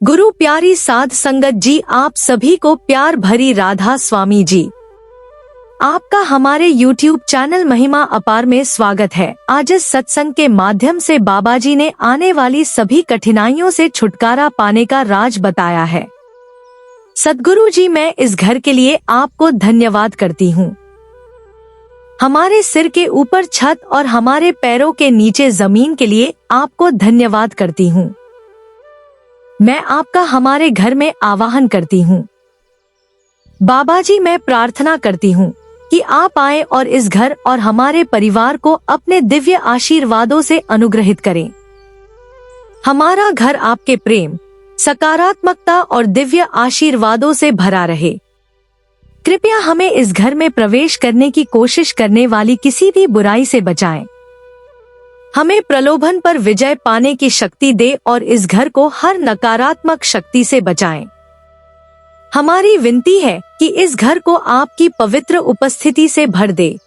गुरु प्यारी साध संगत जी, आप सभी को प्यार भरी राधा स्वामी जी। आपका हमारे YouTube चैनल महिमा अपार में स्वागत है। आज इस सत्संग के माध्यम से बाबा जी ने आने वाली सभी कठिनाइयों से छुटकारा पाने का राज बताया है। सद्गुरु जी, मैं इस घर के लिए आपको धन्यवाद करती हूँ। हमारे सिर के ऊपर छत और हमारे पैरों के नीचे जमीन के लिए आपको धन्यवाद करती हूँ। मैं आपका हमारे घर में आवाहन करती हूँ। बाबा जी, मैं प्रार्थना करती हूँ कि आप आए और इस घर और हमारे परिवार को अपने दिव्य आशीर्वादों से अनुग्रहित करें। हमारा घर आपके प्रेम, सकारात्मकता और दिव्य आशीर्वादों से भरा रहे। कृपया हमें इस घर में प्रवेश करने की कोशिश करने वाली किसी भी बुराई से बचाएं। हमें प्रलोभन पर विजय पाने की शक्ति दे और इस घर को हर नकारात्मक शक्ति से बचाएं। हमारी विनती है कि इस घर को आपकी पवित्र उपस्थिति से भर दे।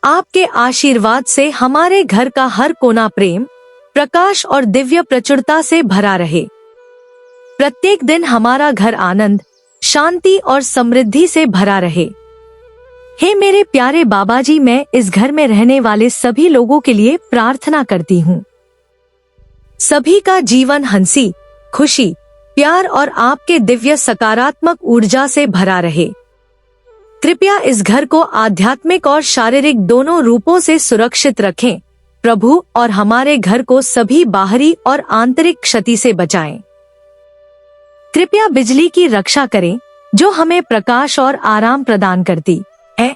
आपके आशीर्वाद से हमारे घर का हर कोना प्रेम, प्रकाश और दिव्य प्रचुरता से भरा रहे। प्रत्येक दिन हमारा घर आनंद, शांति और समृद्धि से भरा रहे। हे मेरे प्यारे बाबा जी, मैं इस घर में रहने वाले सभी लोगों के लिए प्रार्थना करती हूँ। सभी का जीवन हंसी, खुशी, प्यार और आपके दिव्य सकारात्मक ऊर्जा से भरा रहे। कृपया इस घर को आध्यात्मिक और शारीरिक दोनों रूपों से सुरक्षित रखें प्रभु, और हमारे घर को सभी बाहरी और आंतरिक क्षति से बचाएं। कृपया बिजली की रक्षा करें जो हमें प्रकाश और आराम प्रदान करती है।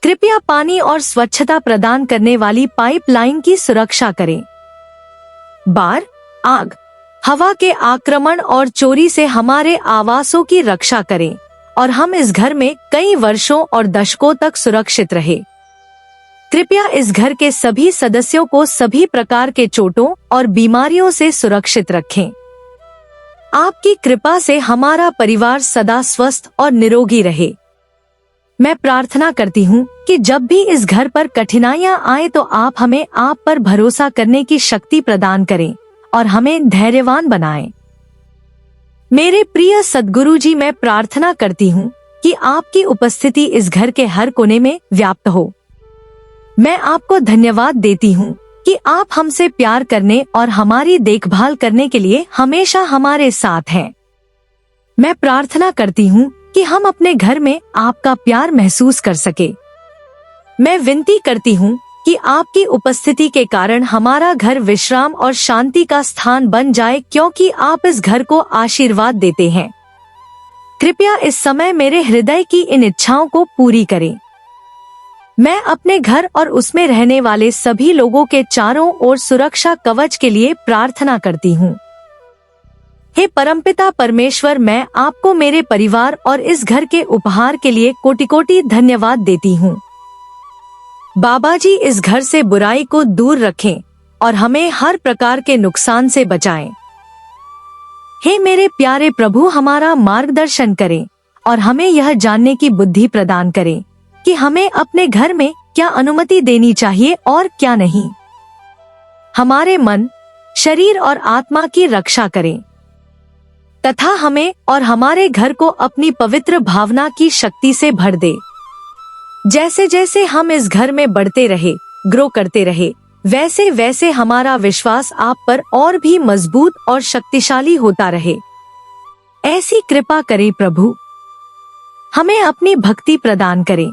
कृपया पानी और स्वच्छता प्रदान करने वाली पाइपलाइन की सुरक्षा करें। बाढ़, आग, हवा के आक्रमण और चोरी से हमारे आवासों की रक्षा करें और हम इस घर में कई वर्षों और दशकों तक सुरक्षित रहे। कृपया इस घर के सभी सदस्यों को सभी प्रकार के चोटों और बीमारियों से सुरक्षित रखें। आपकी कृपा से हमारा परिवार सदा स्वस्थ और निरोगी रहे। मैं प्रार्थना करती हूँ कि जब भी इस घर पर कठिनाइयाँ आए तो आप हमें आप पर भरोसा करने की शक्ति प्रदान करें और हमें धैर्यवान बनाएं। मेरे प्रिय सद्गुरु जी, मैं प्रार्थना करती हूँ कि आपकी उपस्थिति इस घर के हर कोने में व्याप्त हो। मैं आपको धन्यवाद देती हूँ कि आप हमसे प्यार करने और हमारी देखभाल करने के लिए हमेशा हमारे साथ हैं। मैं प्रार्थना करती हूँ कि हम अपने घर में आपका प्यार महसूस कर सके। मैं विनती करती हूँ कि आपकी उपस्थिति के कारण हमारा घर विश्राम और शांति का स्थान बन जाए, क्योंकि आप इस घर को आशीर्वाद देते हैं। कृपया इस समय मेरे हृदय की इन इच्छाओं को पूरी करें। मैं अपने घर और उसमें रहने वाले सभी लोगों के चारों ओर सुरक्षा कवच के लिए प्रार्थना करती हूँ। हे परमपिता परमेश्वर, मैं आपको मेरे परिवार और इस घर के उपहार के लिए कोटि कोटि धन्यवाद देती हूँ। बाबा जी, इस घर से बुराई को दूर रखें और हमें हर प्रकार के नुकसान से बचाएं। हे मेरे प्यारे प्रभु, हमारा मार्गदर्शन करें और हमें यह जानने की बुद्धि प्रदान करें कि हमें अपने घर में क्या अनुमति देनी चाहिए और क्या नहीं। हमारे मन, शरीर और आत्मा की रक्षा करें तथा हमें और हमारे घर को अपनी पवित्र भावना की शक्ति से भर दे। जैसे जैसे हम इस घर में बढ़ते रहे, ग्रो करते रहे, वैसे वैसे हमारा विश्वास आप पर और भी मजबूत और शक्तिशाली होता रहे। ऐसी कृपा करें प्रभु। हमें अपनी भक्ति प्रदान करें,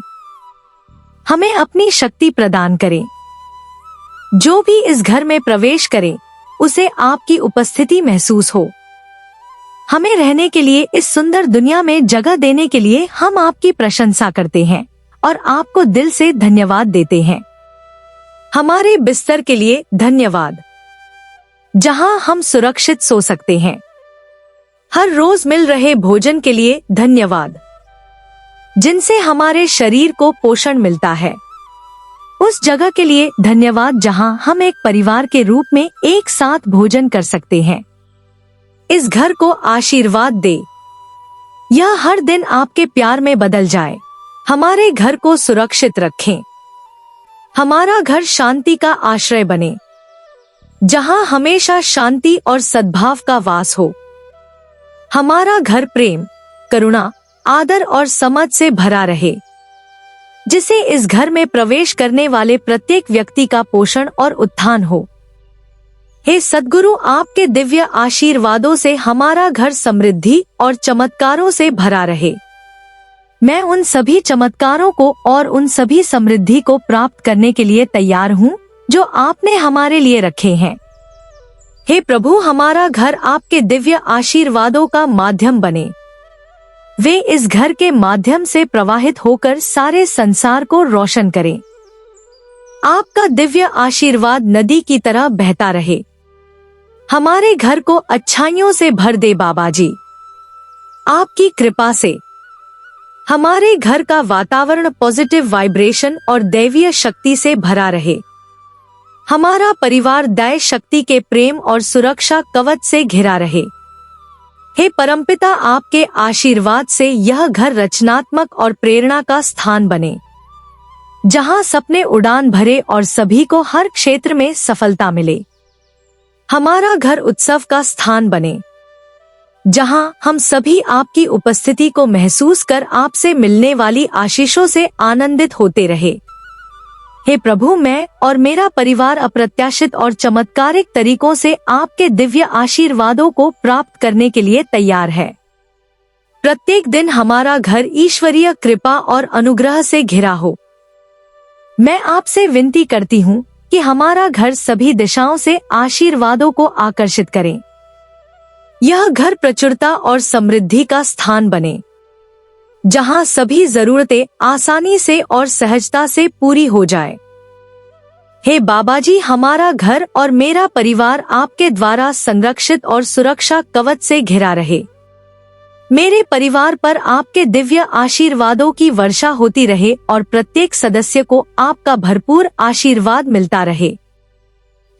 हमें अपनी शक्ति प्रदान करें। जो भी इस घर में प्रवेश करे उसे आपकी उपस्थिति महसूस हो। हमें रहने के लिए इस सुंदर दुनिया में जगह देने के लिए हम आपकी प्रशंसा करते हैं और आपको दिल से धन्यवाद देते हैं। हमारे बिस्तर के लिए धन्यवाद, जहां हम सुरक्षित सो सकते हैं। हर रोज मिल रहे भोजन के लिए धन्यवाद, जिनसे हमारे शरीर को पोषण मिलता है। उस जगह के लिए धन्यवाद जहां हम एक परिवार के रूप में एक साथ भोजन कर सकते हैं। इस घर को आशीर्वाद दे, यह हर दिन आपके प्यार में बदल जाए। हमारे घर को सुरक्षित रखें। हमारा घर शांति का आश्रय बने, जहां हमेशा शांति और सद्भाव का वास हो। हमारा घर प्रेम, करुणा, आदर और समझ से भरा रहे, जिससे इस घर में प्रवेश करने वाले प्रत्येक व्यक्ति का पोषण और उत्थान हो। हे सद्गुरु, आपके दिव्य आशीर्वादों से हमारा घर समृद्धि और चमत्कारों से भरा रहे। मैं उन सभी चमत्कारों को और उन सभी समृद्धि को प्राप्त करने के लिए तैयार हूँ जो आपने हमारे लिए रखे हैं। हे प्रभु, हमारा घर आपके दिव्य आशीर्वादों का माध्यम बने। वे इस घर के माध्यम से प्रवाहित होकर सारे संसार को रोशन करें। आपका दिव्य आशीर्वाद नदी की तरह बहता रहे। हमारे घर को अच्छाइयों से भर दे बाबा जी। आपकी कृपा से हमारे घर का वातावरण पॉजिटिव वाइब्रेशन और दैवीय शक्ति से भरा रहे। हमारा परिवार दैव शक्ति के प्रेम और सुरक्षा कवच से घिरा रहे। हे परमपिता, आपके आशीर्वाद से यह घर रचनात्मक और प्रेरणा का स्थान बने, जहां सपने उड़ान भरे और सभी को हर क्षेत्र में सफलता मिले। हमारा घर उत्सव का स्थान बने, जहां हम सभी आपकी उपस्थिति को महसूस कर आपसे मिलने वाली आशीषों से आनंदित होते रहे। हे प्रभु, मैं और मेरा परिवार अप्रत्याशित और चमत्कारिक तरीकों से आपके दिव्य आशीर्वादों को प्राप्त करने के लिए तैयार है। प्रत्येक दिन हमारा घर ईश्वरीय कृपा और अनुग्रह से घिरा हो। मैं आपसे विनती करती हूँ कि हमारा घर सभी दिशाओं से आशीर्वादों को आकर्षित करे। यह घर प्रचुरता और समृद्धि का स्थान बने, जहां सभी जरूरतें आसानी से और सहजता से पूरी हो जाए। हे बाबा जी, हमारा घर और मेरा परिवार आपके द्वारा संरक्षित और सुरक्षा कवच से घिरा रहे। मेरे परिवार पर आपके दिव्य आशीर्वादों की वर्षा होती रहे और प्रत्येक सदस्य को आपका भरपूर आशीर्वाद मिलता रहे।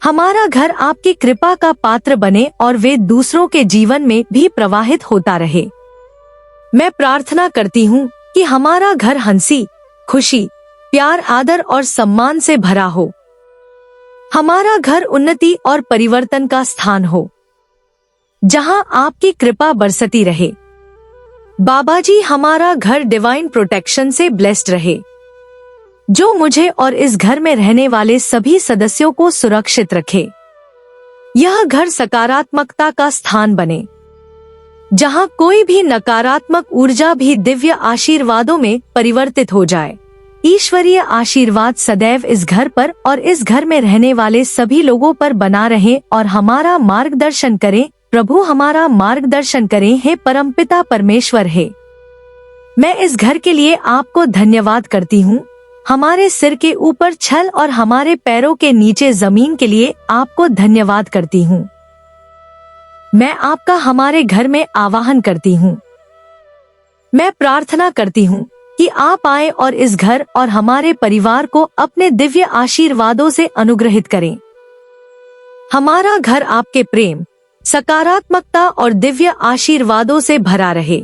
हमारा घर आपकी कृपा का पात्र बने और वे दूसरों के जीवन में भी प्रवाहित होता रहे। मैं प्रार्थना करती हूँ कि हमारा घर हंसी, खुशी, प्यार, आदर और सम्मान से भरा हो। हमारा घर उन्नति और परिवर्तन का स्थान हो, जहां आपकी कृपा बरसती रहे। बाबा जी, हमारा घर डिवाइन प्रोटेक्शन से ब्लेस्ड रहे, जो मुझे और इस घर में रहने वाले सभी सदस्यों को सुरक्षित रखे। यह घर सकारात्मकता का स्थान बने, जहां कोई भी नकारात्मक ऊर्जा भी दिव्य आशीर्वादों में परिवर्तित हो जाए। ईश्वरीय आशीर्वाद सदैव इस घर पर और इस घर में रहने वाले सभी लोगों पर बना रहे और हमारा मार्गदर्शन करें। प्रभु, हमारा मार्गदर्शन करें। हे परमपिता परमेश्वर, है मैं इस घर के लिए आपको धन्यवाद करती हूँ। हमारे सिर के ऊपर छल और हमारे पैरों के नीचे जमीन के लिए आपको धन्यवाद करती हूँ। मैं आपका हमारे घर में आवाहन करती हूँ। मैं प्रार्थना करती हूँ कि आप आए और इस घर और हमारे परिवार को अपने दिव्य आशीर्वादों से अनुग्रहित करें। हमारा घर आपके प्रेम, सकारात्मकता और दिव्य आशीर्वादों से भरा रहे।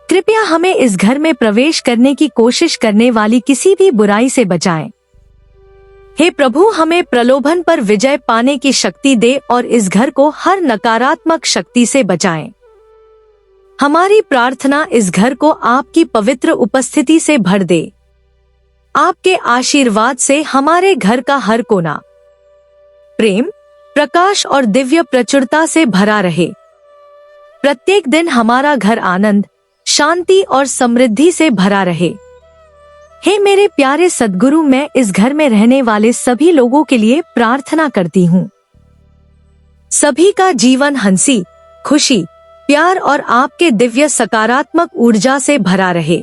कृपया हमें इस घर में प्रवेश करने की कोशिश करने वाली किसी भी बुराई से बचाएं। हे प्रभु, हमें प्रलोभन पर विजय पाने की शक्ति दे और इस घर को हर नकारात्मक शक्ति से बचाएं। हमारी प्रार्थना इस घर को आपकी पवित्र उपस्थिति से भर दे। आपके आशीर्वाद से हमारे घर का हर कोना प्रेम, प्रकाश और दिव्य प्रचुरता से भरा रहे। प्रत्येक दिन हमारा घर आनंद, शांति और समृद्धि से भरा रहे। हे मेरे प्यारे सद्गुरु, मैं इस घर में रहने वाले सभी लोगों के लिए प्रार्थना करती हूँ। सभी का जीवन हंसी, खुशी, प्यार और आपके दिव्य सकारात्मक ऊर्जा से भरा रहे।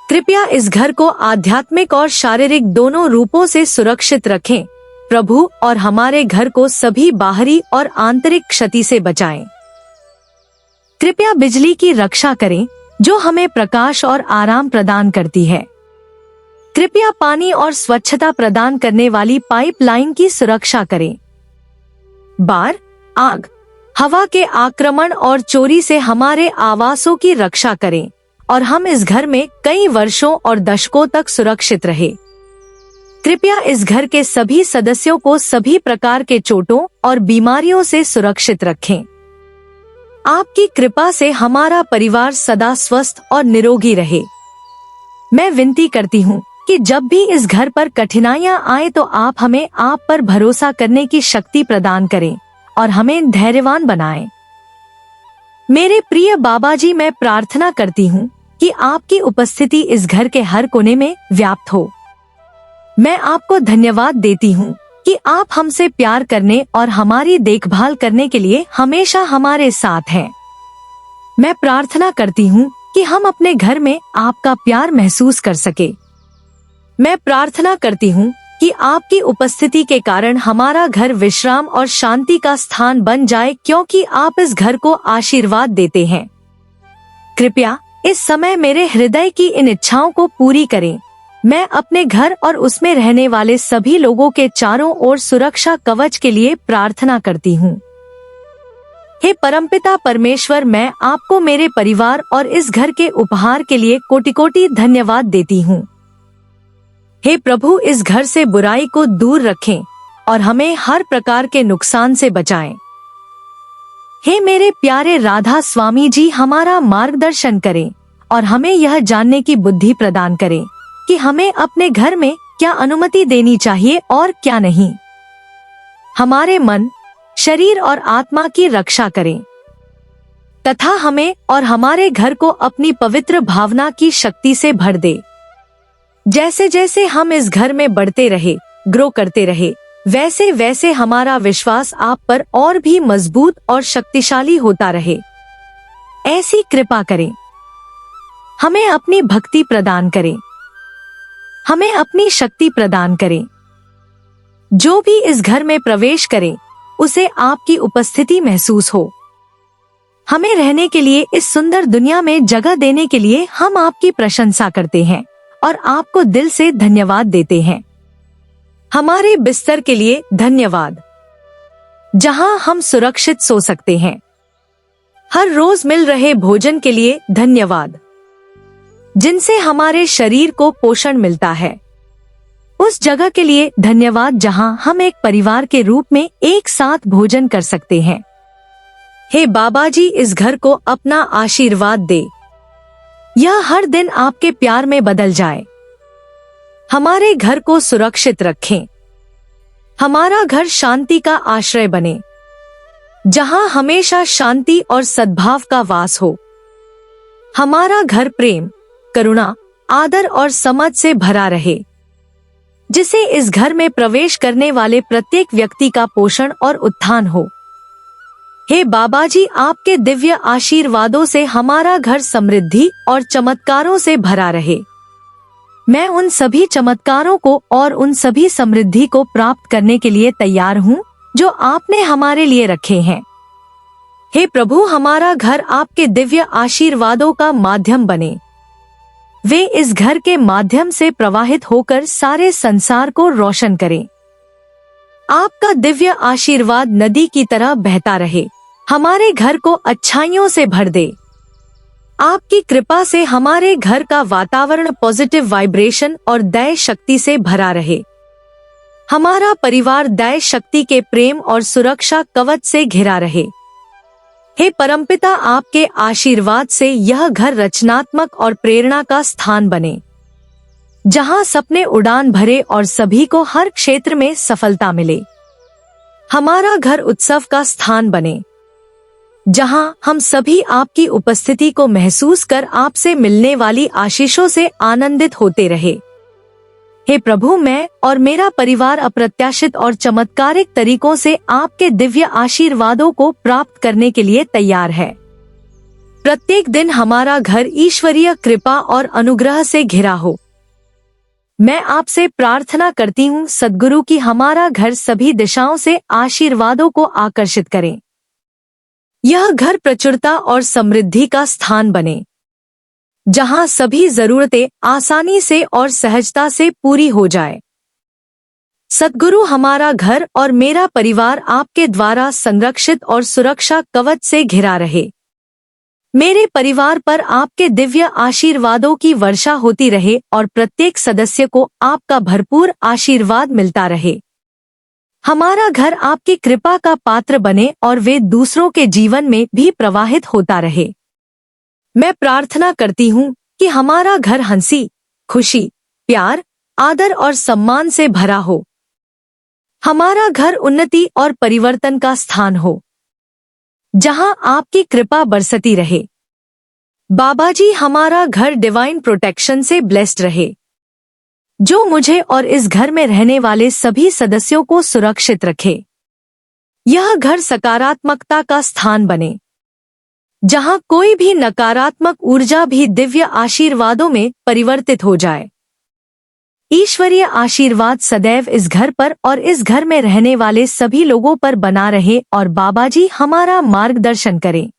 कृपया इस घर को आध्यात्मिक और शारीरिक दोनों रूपों से सुरक्षित रखें प्रभु, और हमारे घर को सभी बाहरी और आंतरिक क्षति से बचाएं। कृपया बिजली की रक्षा करें जो हमें प्रकाश और आराम प्रदान करती है। कृपया पानी और स्वच्छता प्रदान करने वाली पाइपलाइन की सुरक्षा करें। बाढ़, आग, हवा के आक्रमण और चोरी से हमारे आवासों की रक्षा करें और हम इस घर में कई वर्षों और दशकों तक सुरक्षित रहे। कृपया इस घर के सभी सदस्यों को सभी प्रकार के चोटों और बीमारियों से सुरक्षित रखें। आपकी कृपा से हमारा परिवार सदा स्वस्थ और निरोगी रहे। मैं विनती करती हूँ कि जब भी इस घर पर कठिनाइयाँ आए तो आप हमें आप पर भरोसा करने की शक्ति प्रदान करें और हमें धैर्यवान बनाएं। मेरे प्रिय बाबा जी, मैं प्रार्थना करती हूँ कि आपकी उपस्थिति इस घर के हर कोने में व्याप्त हो। मैं आपको धन्यवाद देती हूँ कि आप हमसे प्यार करने और हमारी देखभाल करने के लिए हमेशा हमारे साथ हैं। मैं प्रार्थना करती हूँ कि हम अपने घर में आपका प्यार महसूस कर सके। मैं प्रार्थना करती हूँ कि आपकी उपस्थिति के कारण हमारा घर विश्राम और शांति का स्थान बन जाए, क्योंकि आप इस घर को आशीर्वाद देते हैं। कृपया इस समय मेरे हृदय की इन इच्छाओं को पूरी करें। मैं अपने घर और उसमें रहने वाले सभी लोगों के चारों ओर सुरक्षा कवच के लिए प्रार्थना करती हूँ। हे परमपिता परमेश्वर, मैं आपको मेरे परिवार और इस घर के उपहार के लिए कोटि कोटि धन्यवाद देती हूँ। हे प्रभु, इस घर से बुराई को दूर रखें और हमें हर प्रकार के नुकसान से बचाएं। हे मेरे प्यारे राधा स्वामी जी, हमारा मार्गदर्शन करें और हमें यह जानने की बुद्धि प्रदान करें कि हमें अपने घर में क्या अनुमति देनी चाहिए और क्या नहीं। हमारे मन, शरीर और आत्मा की रक्षा करें तथा हमें और हमारे घर को अपनी पवित्र भावना की शक्ति से भर दे। जैसे जैसे हम इस घर में बढ़ते रहे, ग्रो करते रहे, वैसे वैसे हमारा विश्वास आप पर और भी मजबूत और शक्तिशाली होता रहे। ऐसी कृपा करें। हमें अपनी भक्ति प्रदान करें, हमें अपनी शक्ति प्रदान करें। जो भी इस घर में प्रवेश करे उसे आपकी उपस्थिति महसूस हो। हमें रहने के लिए इस सुंदर दुनिया में जगह देने के लिए हम आपकी प्रशंसा करते हैं और आपको दिल से धन्यवाद देते हैं। हमारे बिस्तर के लिए धन्यवाद, जहां हम सुरक्षित सो सकते हैं। हर रोज मिल रहे भोजन के लिए धन्यवाद, जिनसे हमारे शरीर को पोषण मिलता है। उस जगह के लिए धन्यवाद जहां हम एक परिवार के रूप में एक साथ भोजन कर सकते हैं। हे बाबा जी, इस घर को अपना आशीर्वाद दे। यह हर दिन आपके प्यार में बदल जाए। हमारे घर को सुरक्षित रखें। हमारा घर शांति का आश्रय बने, जहां हमेशा शांति और सद्भाव का वास हो। हमारा घर प्रेम, करुणा, आदर और समझ से भरा रहे, जिसे इस घर में प्रवेश करने वाले प्रत्येक व्यक्ति का पोषण और उत्थान हो। हे बाबा जी, आपके दिव्य आशीर्वादों से हमारा घर समृद्धि और चमत्कारों से भरा रहे। मैं उन सभी चमत्कारों को और उन सभी समृद्धि को प्राप्त करने के लिए तैयार हूँ जो आपने हमारे लिए रखे हैं। हे प्रभु, हमारा घर आपके दिव्य आशीर्वादों का माध्यम बने। वे इस घर के माध्यम से प्रवाहित होकर सारे संसार को रोशन करें। आपका दिव्य आशीर्वाद नदी की तरह बहता रहे, हमारे घर को अच्छाइयों से भर दे। आपकी कृपा से हमारे घर का वातावरण पॉजिटिव वाइब्रेशन और दया शक्ति से भरा रहे। हमारा परिवार दया शक्ति के प्रेम और सुरक्षा कवच से घिरा रहे। हे परमपिता, आपके आशीर्वाद से यह घर रचनात्मक और प्रेरणा का स्थान बने, जहां सपने उड़ान भरे और सभी को हर क्षेत्र में सफलता मिले। हमारा घर उत्सव का स्थान बने, जहां हम सभी आपकी उपस्थिति को महसूस कर आपसे मिलने वाली आशीषों से आनंदित होते रहे। हे प्रभु, मैं और मेरा परिवार अप्रत्याशित और चमत्कारिक तरीकों से आपके दिव्य आशीर्वादों को प्राप्त करने के लिए तैयार है। प्रत्येक दिन हमारा घर ईश्वरीय कृपा और अनुग्रह से घिरा हो। मैं आपसे प्रार्थना करती हूँ सद्गुरु की हमारा घर सभी दिशाओं से आशीर्वादों को आकर्षित करें। यह घर प्रचुरता और समृद्धि का स्थान बने, जहां सभी जरूरतें आसानी से और सहजता से पूरी हो जाए। सद्गुरु, हमारा घर और मेरा परिवार आपके द्वारा संरक्षित और सुरक्षा कवच से घिरा रहे। मेरे परिवार पर आपके दिव्य आशीर्वादों की वर्षा होती रहे और प्रत्येक सदस्य को आपका भरपूर आशीर्वाद मिलता रहे। हमारा घर आपकी कृपा का पात्र बने और वे दूसरों के जीवन में भी प्रवाहित होता रहे। मैं प्रार्थना करती हूँ कि हमारा घर हंसी, खुशी, प्यार, आदर और सम्मान से भरा हो। हमारा घर उन्नति और परिवर्तन का स्थान हो, जहां आपकी कृपा बरसती रहे। बाबा जी, हमारा घर डिवाइन प्रोटेक्शन से ब्लेस्ड रहे, जो मुझे और इस घर में रहने वाले सभी सदस्यों को सुरक्षित रखे। यह घर सकारात्मकता का स्थान बने, जहां कोई भी नकारात्मक ऊर्जा भी दिव्य आशीर्वादों में परिवर्तित हो जाए। ईश्वरीय आशीर्वाद सदैव इस घर पर और इस घर में रहने वाले सभी लोगों पर बना रहे और बाबा जी हमारा मार्गदर्शन करें।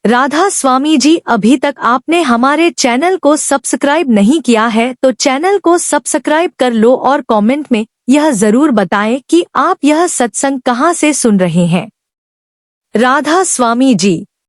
राधा स्वामी जी, अभी तक आपने हमारे चैनल को सब्सक्राइब नहीं किया है तो चैनल को सब्सक्राइब कर लो और कमेंट में यह जरूर बताएं कि आप यह सत्संग कहां से सुन रहे हैं। राधा स्वामी जी।